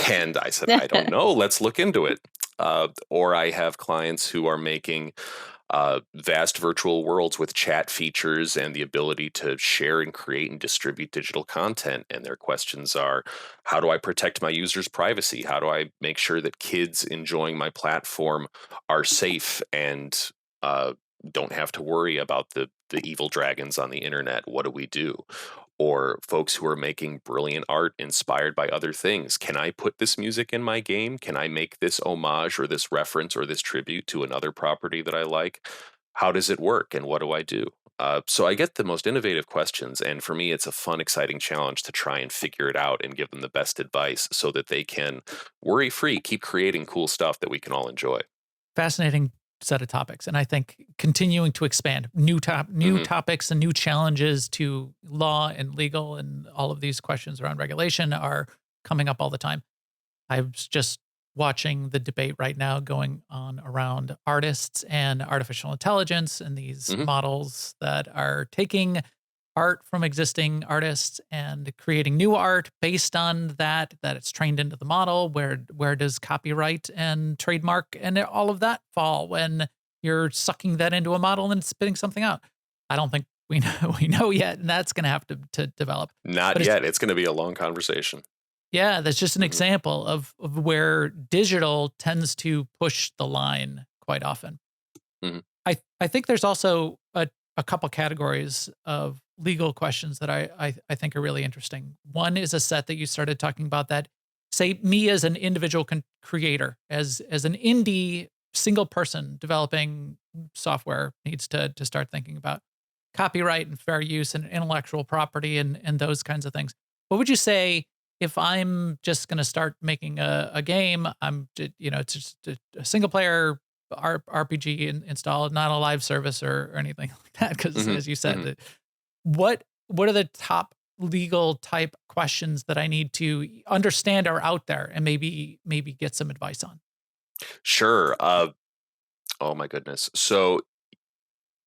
And I said, I don't know. Let's look into it. Or I have clients who are making vast virtual worlds with chat features and the ability to share and create and distribute digital content. And their questions are, how do I protect my users' privacy? How do I make sure that kids enjoying my platform are safe and don't have to worry about the evil dragons on the internet? What do we do? Or folks who are making brilliant art inspired by other things. Can I put this music in my game? Can I make this homage or this reference or this tribute to another property that I like? How does it work and what do I do? So I get the most innovative questions, and for me, it's a fun, exciting challenge to try and figure it out and give them the best advice so that they can worry-free keep creating cool stuff that we can all enjoy. Fascinating set of topics, and I think continuing to expand new topics and new challenges to law and legal, and all of these questions around regulation are coming up all the time. I was just watching the debate right now going on around artists and artificial intelligence and these models that are taking art from existing artists and creating new art based on that it's trained into the model. Where does copyright and trademark and all of that fall when you're sucking that into a model and spitting something out? I don't think we know yet, and that's going to have to develop. Not yet. It's going to be a long conversation. Yeah, that's just an example of where digital tends to push the line quite often. I think there's also a couple categories of legal questions that I think are really interesting. One is a set that you started talking about that, say, me as an individual creator, as an indie single person developing software needs to start thinking about copyright and fair use and intellectual property and those kinds of things. What would you say if I'm just going to start making a game? It's just a single player RPG installed, not a live service or anything like that. Because as you said, what are the top legal type questions that I need to understand are out there and maybe get some advice on? Sure. Oh my goodness. So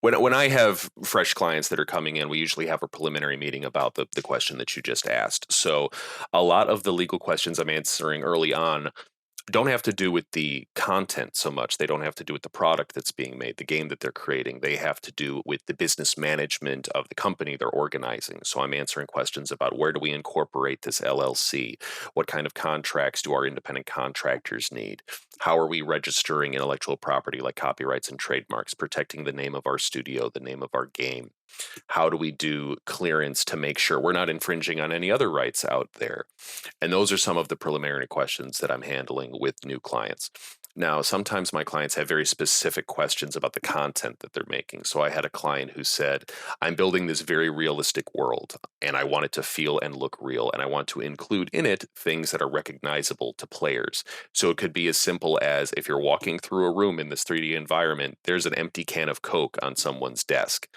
when I have fresh clients that are coming in, we usually have a preliminary meeting about the question that you just asked. So a lot of the legal questions I'm answering early on don't have to do with the content so much. They don't have to do with the product that's being made, the game that they're creating. They have to do with the business management of the company they're organizing. So I'm answering questions about, where do we incorporate this LLC? What kind of contracts do our independent contractors need? How are we registering intellectual property like copyrights and trademarks, protecting the name of our studio, the name of our game? How do we do clearance to make sure we're not infringing on any other rights out there? And those are some of the preliminary questions that I'm handling with new clients. Now, sometimes my clients have very specific questions about the content that they're making. So I had a client who said, I'm building this very realistic world, and I want it to feel and look real, and I want to include in it things that are recognizable to players. So it could be as simple as, if you're walking through a room in this 3D environment, there's an empty can of Coke on someone's desk.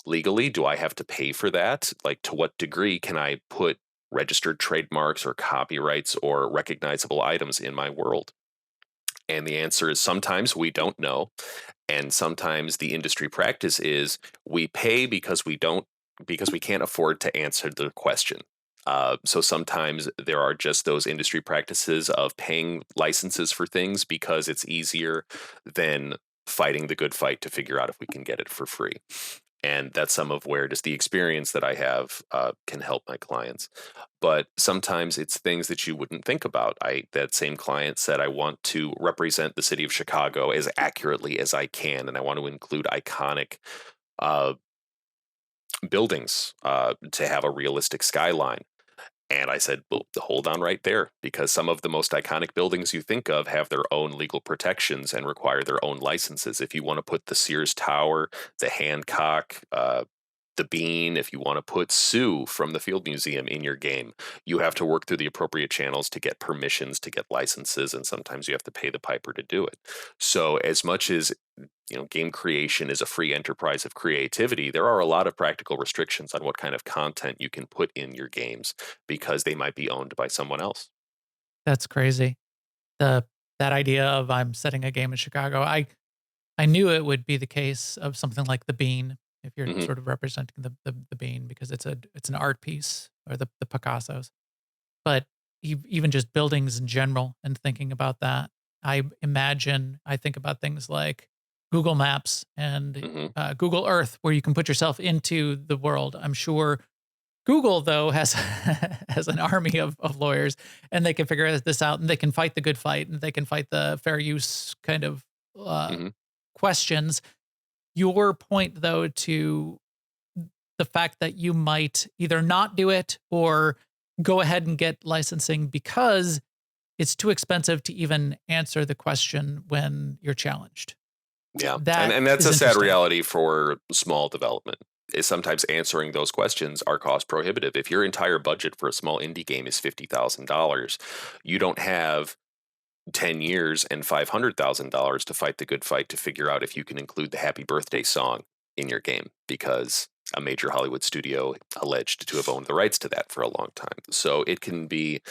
Legally, do I have to pay for that? Like, to what degree can I put registered trademarks or copyrights or recognizable items in my world? And the answer is sometimes we don't know. And sometimes the industry practice is we pay because we can't afford to answer the question. So sometimes there are just those industry practices of paying licenses for things because it's easier than fighting the good fight to figure out if we can get it for free. And that's some of where just the experience that I have can help my clients. But sometimes it's things that you wouldn't think about. That same client said, I want to represent the city of Chicago as accurately as I can, and I want to include iconic uh, buildings to have a realistic skyline. And I said, well, hold on right there, because some of the most iconic buildings you think of have their own legal protections and require their own licenses. If you want to put the Sears Tower, the Hancock, the Bean, if you want to put Sue from the Field Museum in your game, you have to work through the appropriate channels to get permissions, to get licenses, and sometimes you have to pay the piper to do it. So as much as game creation is a free enterprise of creativity, there are a lot of practical restrictions on what kind of content you can put in your games because they might be owned by someone else. That's crazy. That idea of I'm setting a game in Chicago. I knew it would be the case of something like the Bean, if you're Mhm. sort of representing the Bean, because it's an art piece, or the Picassos. But even just buildings in general, and thinking about that, I think about things like Google Maps and Mhm. Google Earth, where you can put yourself into the world. I'm sure Google, though, has has an army of lawyers, and they can figure this out, and they can fight the good fight, and they can fight the fair use kind of uh, Mhm. questions. Your point, though, to the fact that you might either not do it or go ahead and get licensing because it's too expensive to even answer the question when you're challenged. Yeah. And That and that's is a sad interesting. reality for small development. Is sometimes answering those questions are cost prohibitive. If your entire budget for a small indie game is $50,000, you don't have 10 years and $500,000 to fight the good fight to figure out if you can include the happy birthday song in your game, because a major Hollywood studio alleged to have owned the rights to that for a long time. So it can be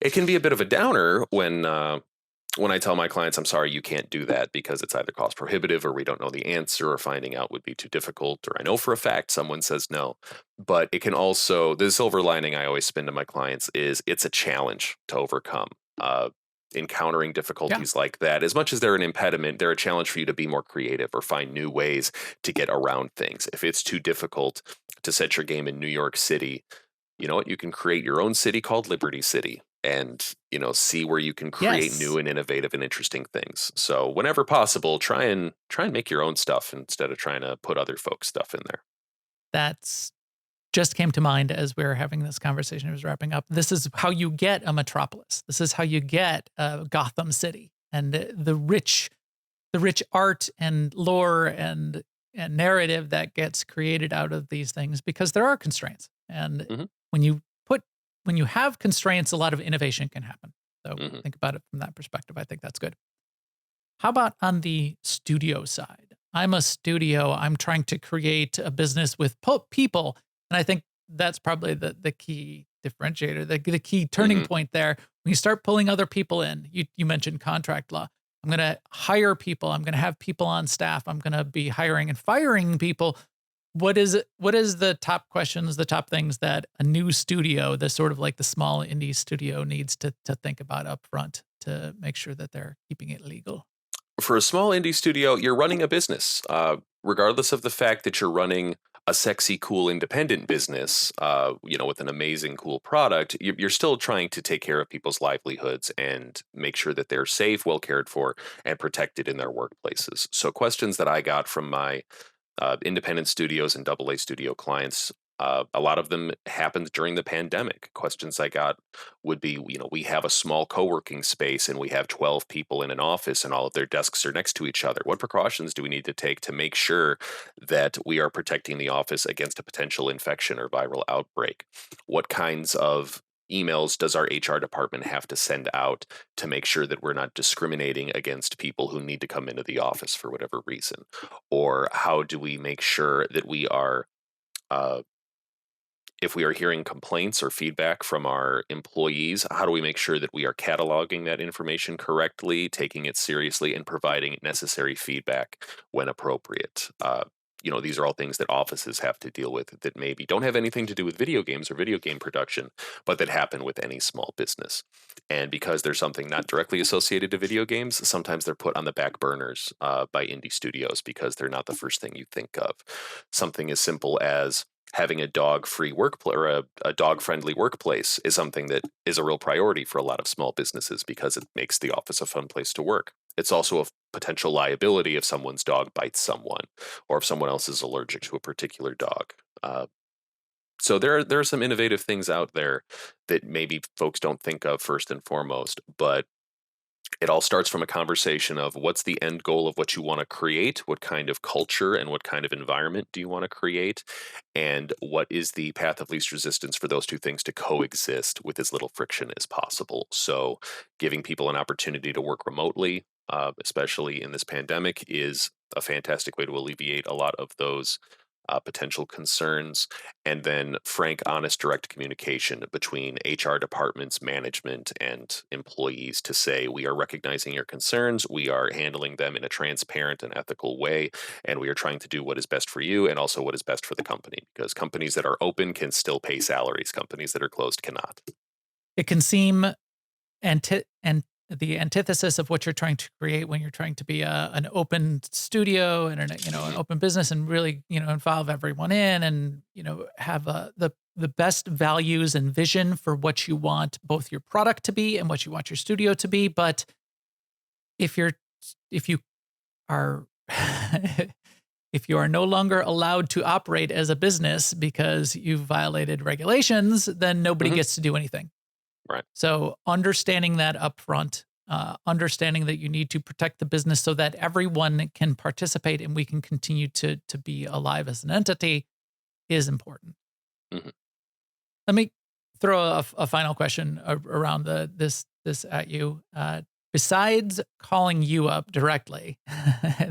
a bit of a downer when I tell my clients, I'm sorry, you can't do that because it's either cost prohibitive or we don't know the answer or finding out would be too difficult, or I know for a fact someone says no. But it can also, the silver lining I always spin to my clients is it's a challenge to overcome. Encountering Yeah. difficulties like that, as much as they're an impediment, they're a challenge for you to be more creative or find new ways to get around things. If it's too difficult to set your game in New York City, you know what? You can create your own city called Liberty City, and see where you can create Yes. new and innovative and interesting things. So whenever possible, try and make your own stuff instead of trying to put other folks' stuff in there. That's just came to mind as we were having this conversation. It was wrapping up. This is how you get a metropolis. This is how you get Gotham City, and the rich art and lore and narrative that gets created out of these things, because there are constraints. And Hmm. when you put when you have constraints, a lot of innovation can happen. So Hmm. think about it from that perspective. I think that's good. How about on the studio side? I'm a studio. I'm trying to create a business with people, and I think that's probably the key differentiator, the key turning Hmm. point there. When you start pulling other people in, you mentioned contract law. I'm going to hire people. I'm going to have people on staff. I'm going to be hiring and firing people. What is the top questions, the top things that a new studio, the sort of like the small indie studio, needs to think about up front to make sure that they're keeping it legal? For a small indie studio, you're running a business, regardless of the fact that you're running a sexy, cool, independent business, with an amazing, cool product. You're still trying to take care of people's livelihoods and make sure that they're safe, well cared for, and protected in their workplaces. So, questions that I got from my independent studios and AA studio clients. A lot of them happened during the pandemic. Questions I got would be, we have a small co-working space and we have 12 people in an office and all of their desks are next to each other. What precautions do we need to take to make sure that we are protecting the office against a potential infection or viral outbreak? What kinds of emails does our HR department have to send out to make sure that we're not discriminating against people who need to come into the office for whatever reason? Or how do we make sure that we are uh, if we are hearing complaints or feedback from our employees, how do we make sure that we are cataloging that information correctly, taking it seriously, and providing necessary feedback when appropriate? These are all things that offices have to deal with that maybe don't have anything to do with video games or video game production, but that happen with any small business. And because there's something not directly associated to video games, sometimes they're put on the back burners by indie studios because they're not the first thing you think of. Something as simple as having a dog-free workplace or a dog-friendly workplace is something that is a real priority for a lot of small businesses because it makes the office a fun place to work. It's also a potential liability if someone's dog bites someone or if someone else is allergic to a particular dog. So there are some innovative things out there that maybe folks don't think of first and foremost, but it all starts from a conversation of what's the end goal of what you want to create, what kind of culture and what kind of environment do you want to create, and what is the path of least resistance for those two things to coexist with as little friction as possible. So giving people an opportunity to work remotely, especially in this pandemic, is a fantastic way to alleviate a lot of those potential concerns, and then frank, honest, direct communication between HR departments, management, and employees to say, we are recognizing your concerns, we are handling them in a transparent and ethical way, and we are trying to do what is best for you and also what is best for the company, because companies that are open can still pay salaries, companies that are closed cannot. It can seem the antithesis of what you're trying to create when you're trying to be an open studio and an open business and really involve everyone in and have the best values and vision for what you want both your product to be and what you want your studio to be. But if you are if you are no longer allowed to operate as a business because you've violated regulations, then nobody gets to do anything. Right. So understanding that upfront, understanding that you need to protect the business so that everyone can participate and we can continue to be alive as an entity is important. Mm-hmm. Let me throw a final question around this at you. Besides calling you up directly,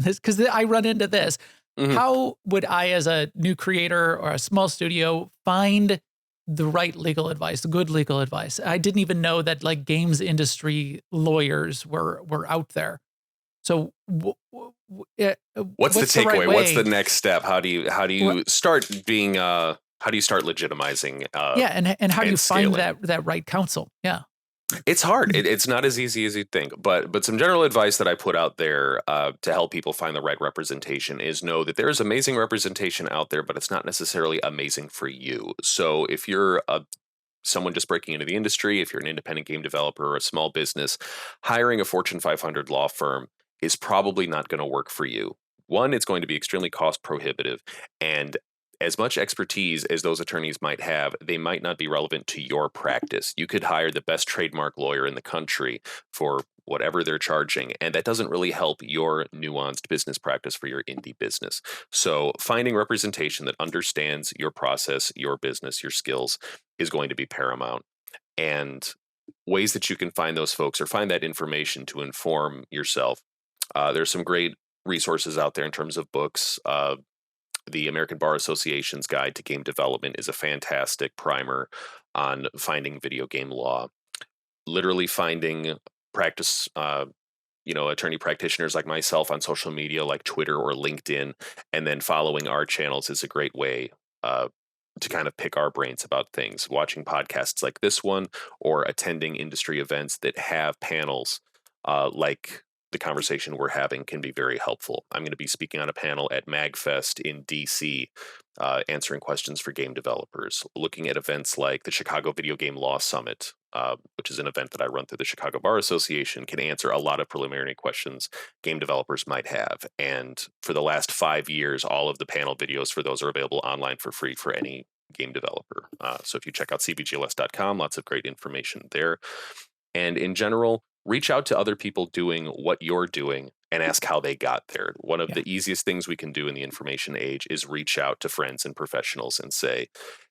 because I run into this, how would I, as a new creator or a small studio, find the right legal advice, the good legal advice? I didn't even know that games industry lawyers were out there. So what's the takeaway? Right, what's the next step? How do you start being how do you start legitimizing and how do you find that right counsel? Yeah. It's hard. It's not as easy as you'd think, but some general advice that I put out there to help people find the right representation is know that there's amazing representation out there, but it's not necessarily amazing for you. So if you're someone just breaking into the industry, if you're an independent game developer or a small business, hiring a Fortune 500 law firm is probably not going to work for you. One, it's going to be extremely cost prohibitive, and as much expertise as those attorneys might have, they might not be relevant to your practice. You could hire the best trademark lawyer in the country for whatever they're charging, and that doesn't really help your nuanced business practice for your indie business. So finding representation that understands your process, your business, your skills is going to be paramount. And ways that you can find those folks or find that information to inform yourself. There's some great resources out there in terms of books. The American Bar Association's Guide to Game Development is a fantastic primer on finding video game law. Literally finding practice, attorney practitioners like myself on social media like Twitter or LinkedIn, and then following our channels is a great way to kind of pick our brains about things. Watching podcasts like this one or attending industry events that have panels like the conversation we're having can be very helpful. I'm going to be speaking on a panel at MagFest in DC, answering questions for game developers, looking at events like the Chicago Video Game Law Summit, which is an event that I run through the Chicago Bar Association, can answer a lot of preliminary questions game developers might have. And for the last 5 years, all of the panel videos for those are available online for free for any game developer. So if you check out cbgls.com, lots of great information there. And in general, reach out to other people doing what you're doing and ask how they got there. One of the easiest things we can do in the information age is reach out to friends and professionals and say,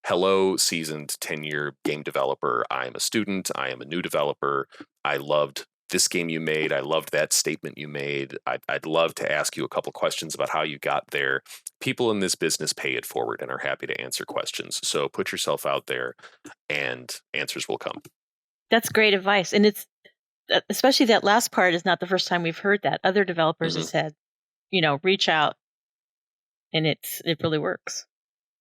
hello, seasoned 10-year game developer. I am a student. I am a new developer. I loved this game you made. I loved that statement you made. I'd love to ask you a couple questions about how you got there. People in this business pay it forward and are happy to answer questions. So put yourself out there and answers will come. That's great advice. And it's, especially that last part is not the first time we've heard that. Other developers have said, reach out, and it really works.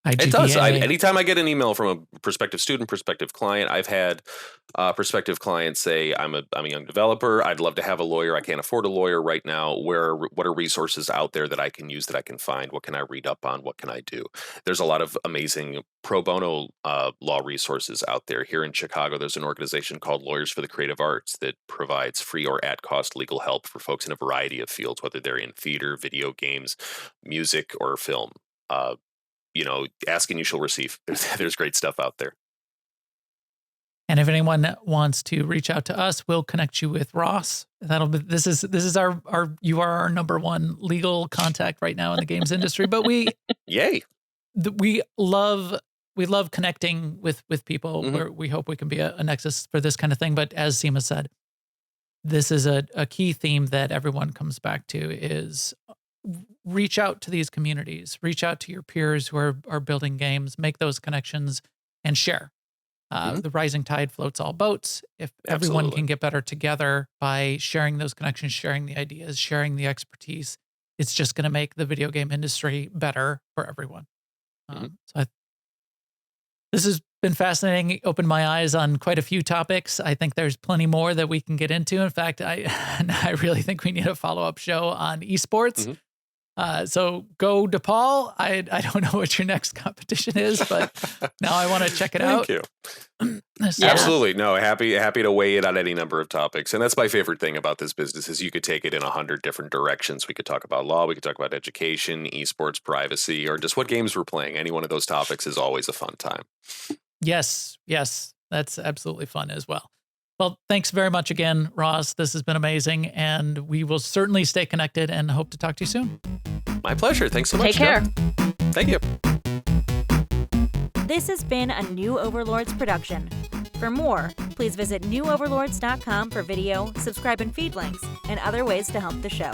It does. Anytime I get an email from a prospective student, prospective client, I've had prospective clients say, I'm a young developer. I'd love to have a lawyer. I can't afford a lawyer right now. What are resources out there that I can use, that I can find? What can I read up on? What can I do? There's a lot of amazing pro bono law resources out there. Here in Chicago, there's an organization called Lawyers for the Creative Arts that provides free or at-cost legal help for folks in a variety of fields, whether they're in theater, video games, music, or film. Ask and you shall receive. There's great stuff out there. And if anyone wants to reach out to us, we'll connect you with Ross. This is our you are our number one legal contact right now in the games industry. But we love connecting with people where we hope we can be a nexus for this kind of thing. But as Seema said, this is a key theme that everyone comes back to is reach out to these communities, reach out to your peers who are building games, make those connections and share. The rising tide floats all boats. If everyone can get better together by sharing those connections, sharing the ideas, sharing the expertise, it's just going to make the video game industry better for everyone. This has been fascinating. It opened my eyes on quite a few topics. I think there's plenty more that we can get into. In fact, I really think we need a follow-up show on esports. So go DePaul. I don't know what your next competition is, but now I want to check it out. Thank you. Absolutely. No, happy to weigh in on any number of topics. And that's my favorite thing about this business is you could take it in 100 different directions. We could talk about law. We could talk about education, esports, privacy, or just what games we're playing. Any one of those topics is always a fun time. Yes. That's absolutely fun as well. Well, thanks very much again, Ross. This has been amazing, and we will certainly stay connected and hope to talk to you soon. My pleasure. Thanks so much. Take care. Thank you. This has been a New Overlords production. For more, please visit newoverlords.com for video, subscribe and feed links, and other ways to help the show.